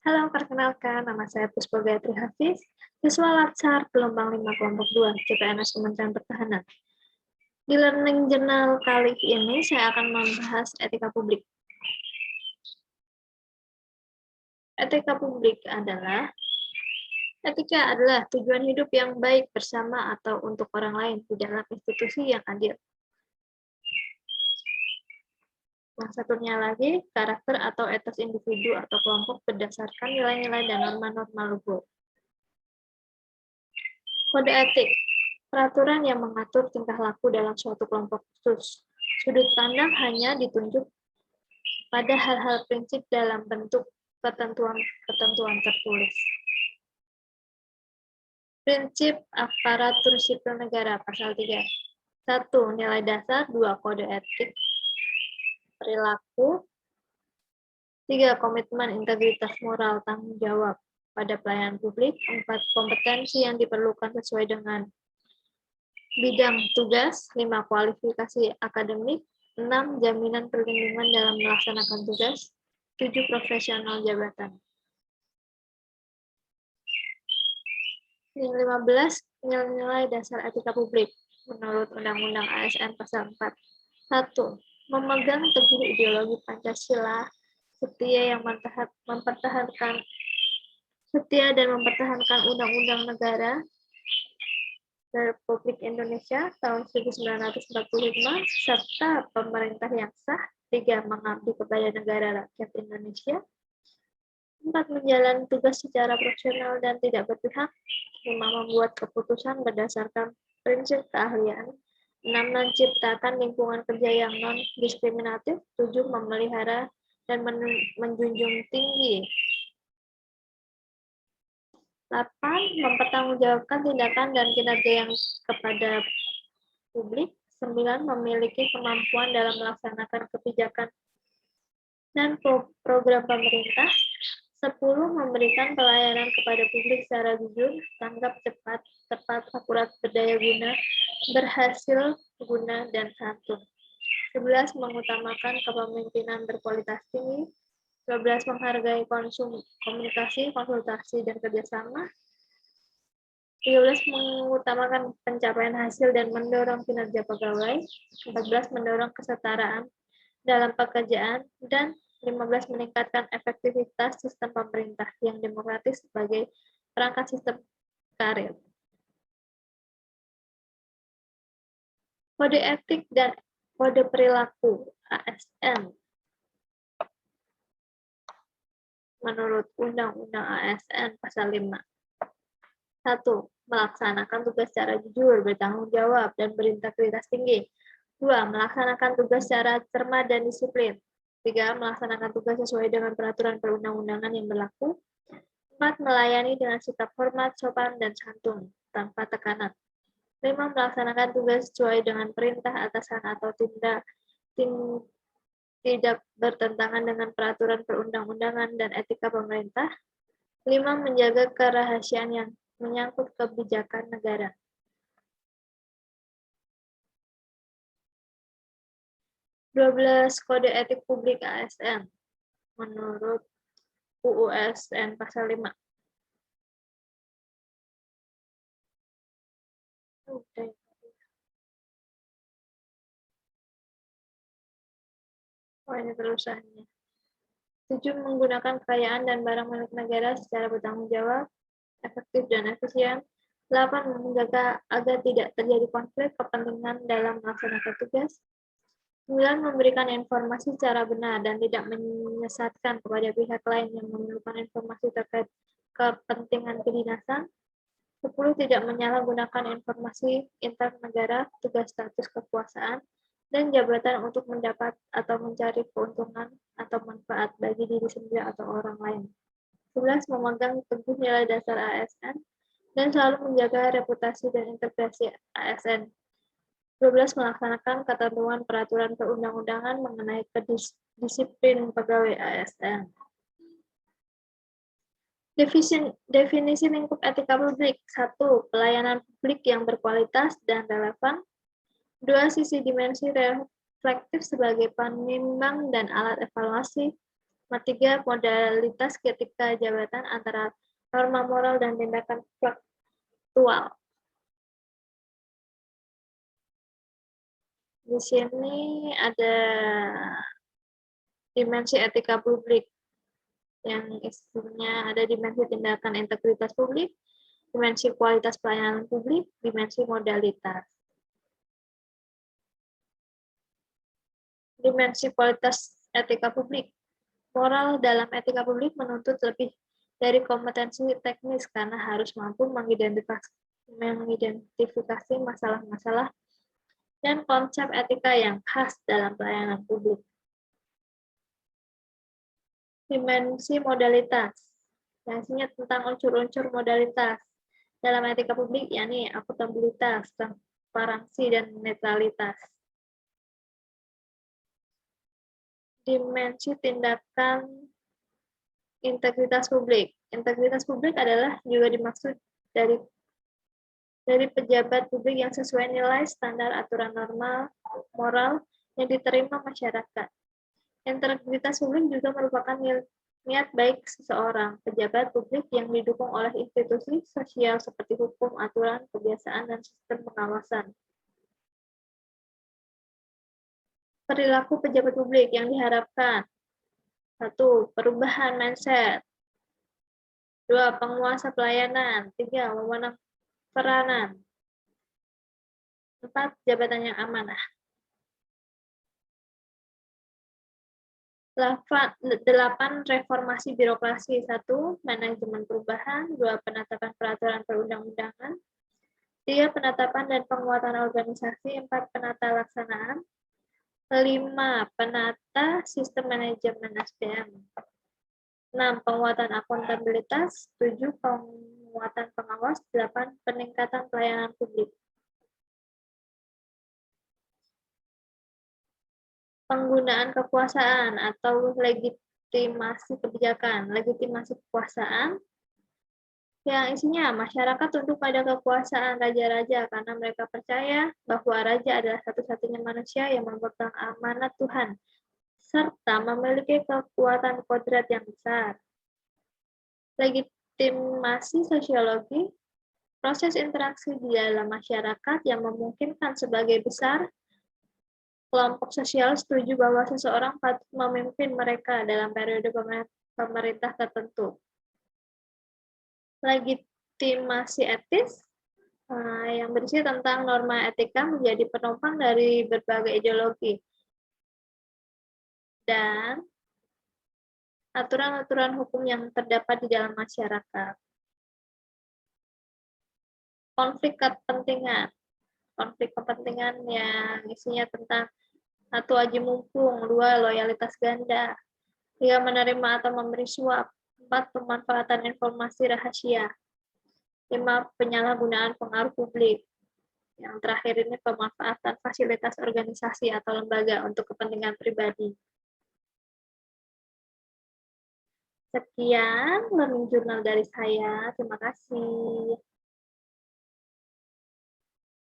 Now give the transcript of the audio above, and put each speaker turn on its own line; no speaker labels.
Halo, perkenalkan, nama saya Puspa Gayatri Hafiz, siswa Latsar Gelombang 5 Kelompok 2, CPNS Kementerian Pertahanan. Di Learning Journal kali ini, saya akan membahas etika publik. Etika publik etika adalah tujuan hidup yang baik bersama atau untuk orang lain di dalam institusi yang adil. Yang satunya lagi, karakter atau etos individu atau kelompok berdasarkan nilai-nilai dan norma-norma luhur. Kode etik, peraturan yang mengatur tingkah laku dalam suatu kelompok khusus. Sudut pandang hanya ditunjuk pada hal-hal prinsip dalam bentuk ketentuan tertulis. Prinsip aparatur sipil negara, pasal 3. 1. Nilai dasar. 2. Kode etik perilaku. 3. Komitmen integritas moral tanggung jawab pada pelayanan publik. 4. Kompetensi yang diperlukan sesuai dengan bidang tugas. 5. Kualifikasi akademik. 6. Jaminan perlindungan dalam melaksanakan tugas. 7. Profesional jabatan. Yang 15. Nilai-nilai dasar etika publik menurut Undang-Undang ASN Pasal 4. 1. Memegang teguh ideologi Pancasila, setia dan mempertahankan Undang-Undang Negara Republik Indonesia tahun 1945 serta pemerintah yang sah. 3. Mengabdi kepada negara rakyat Indonesia. 4. Menjalani tugas secara profesional dan tidak berpihak. 5. Membuat keputusan berdasarkan prinsip keahlian. 6. Menciptakan lingkungan kerja yang non-diskriminatif. 7. Memelihara dan menjunjung tinggi. 8. Mempertanggungjawabkan tindakan dan kinerja yang kepada publik. 9. Memiliki kemampuan dalam melaksanakan kebijakan dan program pemerintah. 10. Memberikan pelayanan kepada publik secara jujur, tanggap cepat, tepat, akurat, berdaya guna, berhasil guna, dan santun. 11. Mengutamakan kepemimpinan berkualitas tinggi. 12. Menghargai komunikasi, konsultasi, dan kerjasama. 13. Mengutamakan pencapaian hasil dan mendorong kinerja pegawai. 14. Mendorong kesetaraan dalam pekerjaan. Dan 15. Meningkatkan efektivitas sistem pemerintah yang demokratis sebagai perangkat sistem karir. Kode etik dan kode perilaku ASN menurut Undang-Undang ASN Pasal 5. 1. Melaksanakan tugas secara jujur, bertanggung jawab, dan berintegritas tinggi. 2. Melaksanakan tugas secara cermat dan disiplin. 3. Melaksanakan tugas sesuai dengan peraturan perundang-undangan yang berlaku. 4. Melayani dengan sikap hormat, sopan, dan santun, tanpa tekanan. 5. Melaksanakan tugas sesuai dengan perintah atasan atau tidak bertentangan dengan peraturan perundang-undangan dan etika pemerintah. 5. Menjaga kerahasiaan yang menyangkut kebijakan negara. Kode etik publik ASN menurut UUSN Pasal 5. Ini terusannya. 7. Menggunakan kekayaan dan barang milik negara secara bertanggung jawab, efektif, dan efisien. 8. Menjaga agar tidak terjadi konflik kepentingan dalam melaksanakan tugas. 9. Memberikan informasi secara benar dan tidak menyesatkan kepada pihak lain yang memerlukan informasi terkait kepentingan kedinasan. 10. Tidak menyalahgunakan informasi inter negara, tugas, status, kekuasaan, dan jabatan untuk mendapat atau mencari keuntungan atau manfaat bagi diri sendiri atau orang lain. 11. Memegang teguh nilai dasar ASN dan selalu menjaga reputasi dan integrasi ASN. 12. Melaksanakan ketentuan peraturan perundang-undangan mengenai disiplin pegawai ASN. Definisi lingkup etika publik. 1. Pelayanan publik yang berkualitas dan relevan. 2. Sisi dimensi reflektif sebagai penimbang dan alat evaluasi. Ketiga, modalitas ketika jabatan antara norma moral dan tindakan faktual. Di sini ada dimensi etika publik, yang isinya ada dimensi tindakan integritas publik, dimensi kualitas pelayanan publik, dimensi modalitas. Dimensi kualitas etika publik. Moral dalam etika publik menuntut lebih dari kompetensi teknis karena harus mampu mengidentifikasi masalah-masalah dan konsep etika yang khas dalam pelayanan publik. Dimensi modalitas, yang isinya tentang unsur-unsur modalitas dalam etika publik, yakni akuntabilitas, transparansi, dan netralitas. Dimensi tindakan integritas publik. Integritas publik adalah juga dimaksud dari pejabat publik yang sesuai nilai standar aturan normal moral yang diterima masyarakat. Integritas publik juga merupakan niat baik seseorang pejabat publik yang didukung oleh institusi sosial seperti hukum, aturan, kebiasaan, dan sistem pengawasan. Perilaku pejabat publik yang diharapkan. 1. Perubahan mindset. 2. Penguasa pelayanan. 3. Memenang peranan. 4. Jabatan yang amanah. 8. Reformasi birokrasi. 1. Manajemen perubahan. 2. Penetapan peraturan perundang-undangan. 3. Penetapan dan penguatan organisasi. 4. Penata laksanaan. 5. Penata sistem manajemen SDM. 6. Penguatan akuntabilitas. 7. Penguatan pengawas. 8. Peningkatan pelayanan publik. Penggunaan kekuasaan atau legitimasi kebijakan. Legitimasi kekuasaan yang isinya masyarakat tunduk pada kekuasaan raja-raja karena mereka percaya bahwa raja adalah satu-satunya manusia yang memegang amanat Tuhan serta memiliki kekuatan kodrat yang besar. Legitimasi sosiologi, proses interaksi di dalam masyarakat yang memungkinkan sebagai besar kelompok sosial setuju bahwa seseorang patut memimpin mereka dalam periode pemerintah tertentu. Legitimasi etis yang berisi tentang norma etika menjadi penopang dari berbagai ideologi dan aturan-aturan hukum yang terdapat di dalam masyarakat. Konflik kepentingan. Konflik kepentingan yang isinya tentang 1. Aji mumpung, 2. Loyalitas ganda, 3. Menerima atau memberi suap, 4. Pemanfaatan informasi rahasia, 5. Penyalahgunaan pengaruh publik, yang terakhir ini pemanfaatan fasilitas organisasi atau lembaga untuk kepentingan pribadi. Sekian learning journal dari saya, terima kasih.